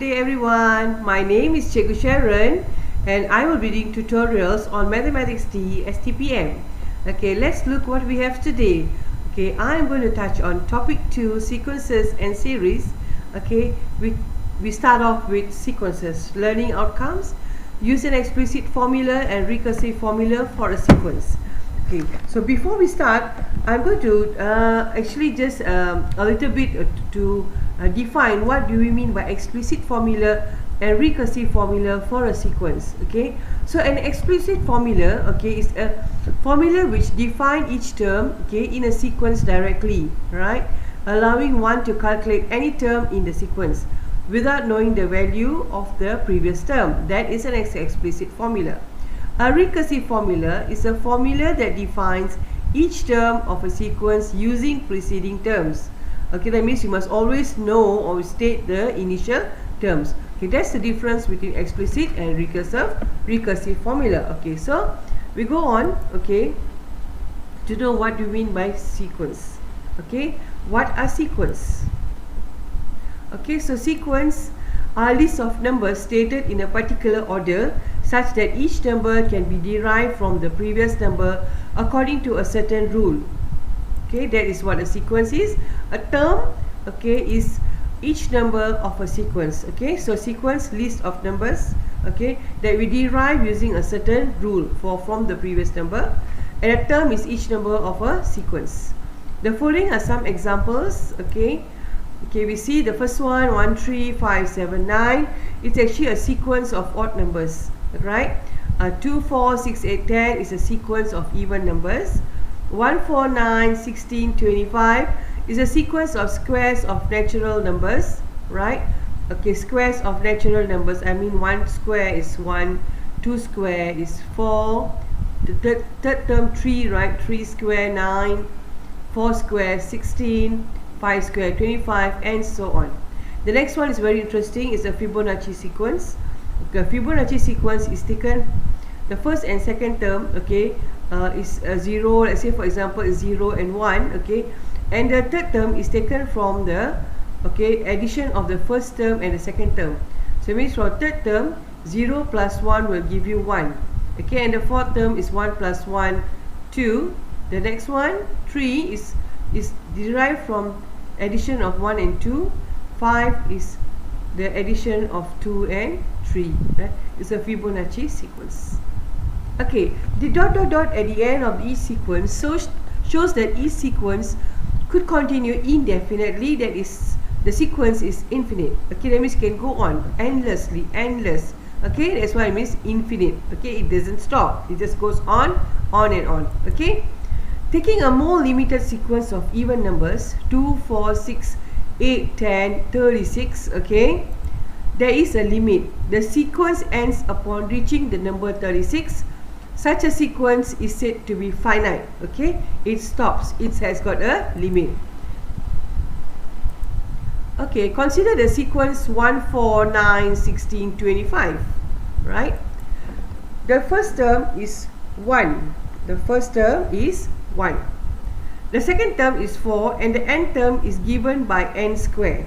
day everyone. My name is Cikgu Sharon and I will be doing tutorials on Mathematics T STPM. Okay, let's look what we have today. Okay, I am going to touch on topic 2, sequences and series. Okay, we start off with sequences, learning outcomes, use an explicit formula and recursive formula for a sequence. Okay, so before we start, I'm going to actually just a little bit to define what do we mean by explicit formula and recursive formula for a sequence. Okay, so an explicit formula, okay, is a formula which define each term, okay, in a sequence directly, right, allowing one to calculate any term in the sequence without knowing the value of the previous term. That is an explicit formula. A recursive formula is a formula that defines each term of a sequence using preceding terms. Okay, that means you must always know or state the initial terms. Okay, that's the difference between explicit and recursive formula. Okay, so we go on, okay, to know what we mean by sequence. Okay, what are sequence? Okay, so sequence are lists of numbers stated in a particular order such that each number can be derived from the previous number according to a certain rule. Okay, that is what a sequence is. A term, okay, is each number of a sequence. Okay, so sequence list of numbers, okay, that we derive using a certain rule from the previous number, and a term is each number of a sequence. The following are some examples. Okay, we see the first one, 1, 3, 5, 7, 9. It's actually a sequence of odd numbers, right? 2, 4, 6, 8, 10 is a sequence of even numbers. 1, 4, 9, 16, 25 is a sequence of squares of natural numbers, right? Okay, squares of natural numbers. I mean, 1 square is 1, 2 square is 4, the third term 3, right? 3 square 9, 4 square 16, 5 square 25, and so on. The next one is very interesting. Is a Fibonacci sequence. Okay, Fibonacci sequence is taken the first and second term, okay, is 0. Let's say for example is 0 and 1, okay, and the third term is taken from the, okay, addition of the first term and the second term. So it means for third term 0 plus 1 will give you 1, okay, and the fourth term is 1 plus 1, 2. The next one, 3, is derived from addition of 1 and 2. 5 is the addition of 2 and 3, right? It's a Fibonacci sequence. Okay, the dot dot dot at the end of each sequence shows that each sequence could continue indefinitely. That is, the sequence is infinite. Okay, that means it can go on endlessly, endless. Okay, that's why it means infinite. Okay, it doesn't stop, it just goes on and on. Okay, taking a more limited sequence of even numbers, 2, 4, 6, 8, 10, 36, okay, there is a limit. The sequence ends upon reaching the number 36. Such a sequence is said to be finite. Okay, it stops, it has got a limit. Okay, consider the sequence 1, 4, 9, 16, 25, right? The first term is 1. The first term is 1. The second term is 4, and the nth term is given by n square.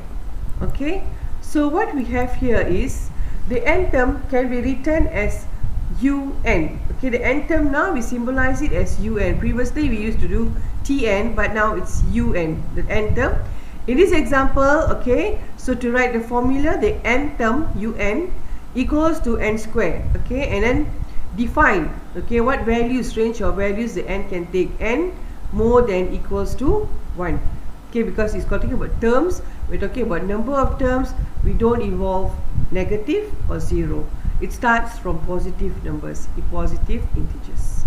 Okay, so what we have here is the nth term can be written as un. Okay, the nth term now we symbolize it as un. Previously we used to do tn, but now it's un, the nth term. In this example, okay, so to write the formula, the nth term un equals to n square. Okay, and then define, okay, what values, range of values the n can take. N more than equals to 1. Okay, because it's talking about terms, we're talking about number of terms. We don't involve negative or 0. It starts from positive numbers, positive integers.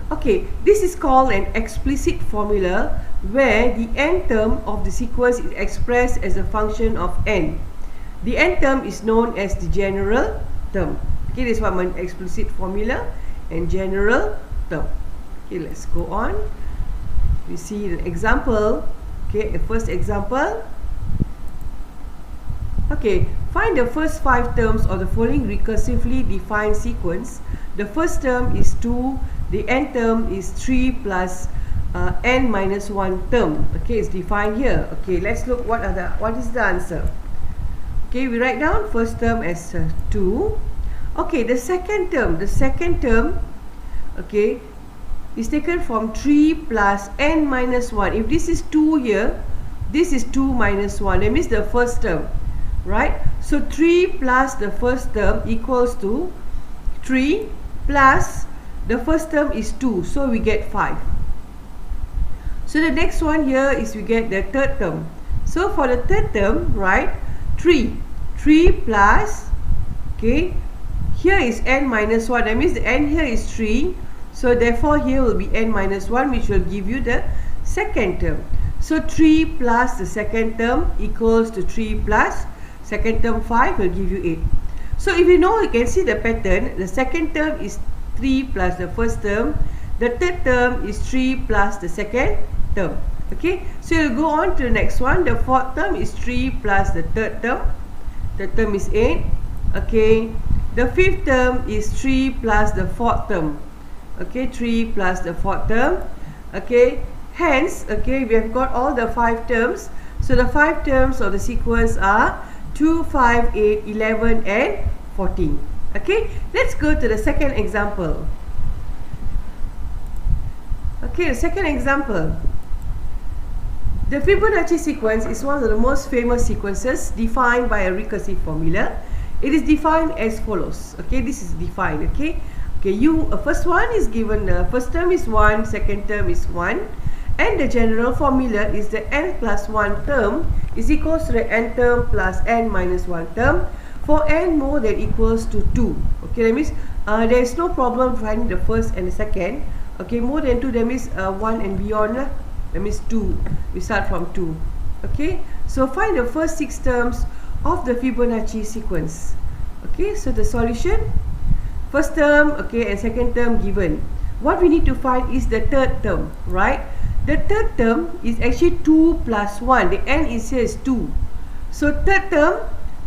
Okay, this is called an explicit formula where the nth term of the sequence is expressed as a function of n. The nth term is known as the general term. Okay, this is what an explicit formula and general term. Okay, let's go on. We see an example. Okay, the first example. Okay, find the first 5 terms of the following recursively defined sequence. The first term is 2, the nth term is 3 plus n minus 1 term. Okay, it's defined here. Okay, let's look what is the answer. Okay, we write down first term as 2. Okay, the second term, okay, is taken from 3 plus n minus 1. If this is 2 here, this is 2 minus 1. That means the first term, right? So 3 plus the first term equals to 3 plus the first term is 2. So we get 5. So the next one here is we get the third term. So for the third term, right, 3 plus, okay, here is n minus 1. That means the n here is 3. So therefore here will be n minus 1, which will give you the second term. So 3 plus the second term equals to 3 plus second term 5 will give you 8. So if you know, you can see the pattern. The second term is 3 plus the first term. The third term is 3 plus the second term. Okay, so you'll go on to the next one. The fourth term is 3 plus the third term. The term is 8. Okay, the fifth term is 3 plus the fourth term. Okay, 3 plus the fourth term. Okay, hence, okay, we have got all the 5 terms. So the 5 terms of the sequence are 2, 5, 8, 11 and 14. Okay, let's go to the second example. Okay, the second example. The Fibonacci sequence is one of the most famous sequences defined by a recursive formula. It is defined as follows. Okay, this is defined. Okay, first one is given. The first term is 1, second term is 1, and the general formula is the n plus 1 term is equals to the n term plus n minus 1 term for n more than equals to 2. Okay, that means there is no problem finding the first and the second. Okay, more than 2, that means 1 and beyond lah. That means 2. We start from 2. Okay, so find the first 6 terms of the Fibonacci sequence. Okay, so the solution, first term, okay, and second term given. What we need to find is the third term, right? The third term is actually 2 plus 1. The n is here is 2. So third term,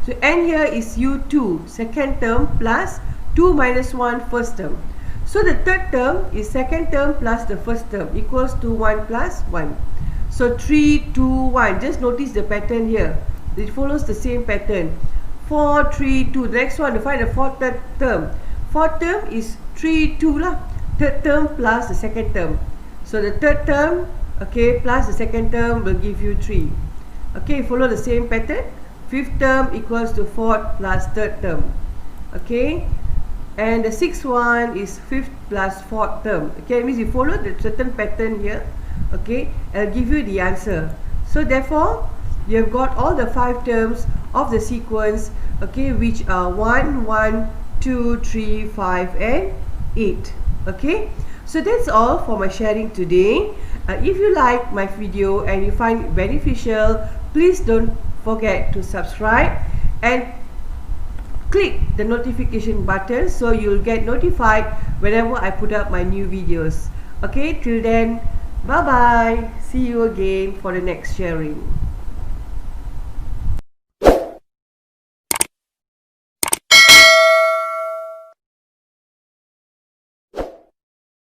so n here is u2, second term plus 2 minus 1 first term. So the third term is second term plus the first term equals to 1 plus 1. So 3, 2, 1. Just notice the pattern here. It follows the same pattern. 4, 3, 2. The next one, to find the fourth term. Fourth term is 3, 2 lah. Third term plus the second term. So the third term, okay, plus the second term will give you 3. Okay, follow the same pattern. Fifth term equals to fourth plus third term. Okay. And the sixth one is fifth plus fourth term. Okay, it means you follow the certain pattern here. Okay, I'll give you the answer. So therefore, you have got all the 5 terms of the sequence. Okay, which are 1, 1, 2, 3, 5 and 8. Okay, so that's all for my sharing today. If you like my video and you find it beneficial, please don't forget to subscribe and click the notification button so you'll get notified whenever I put up my new videos. Okay, till then, bye bye. See you again for the next sharing.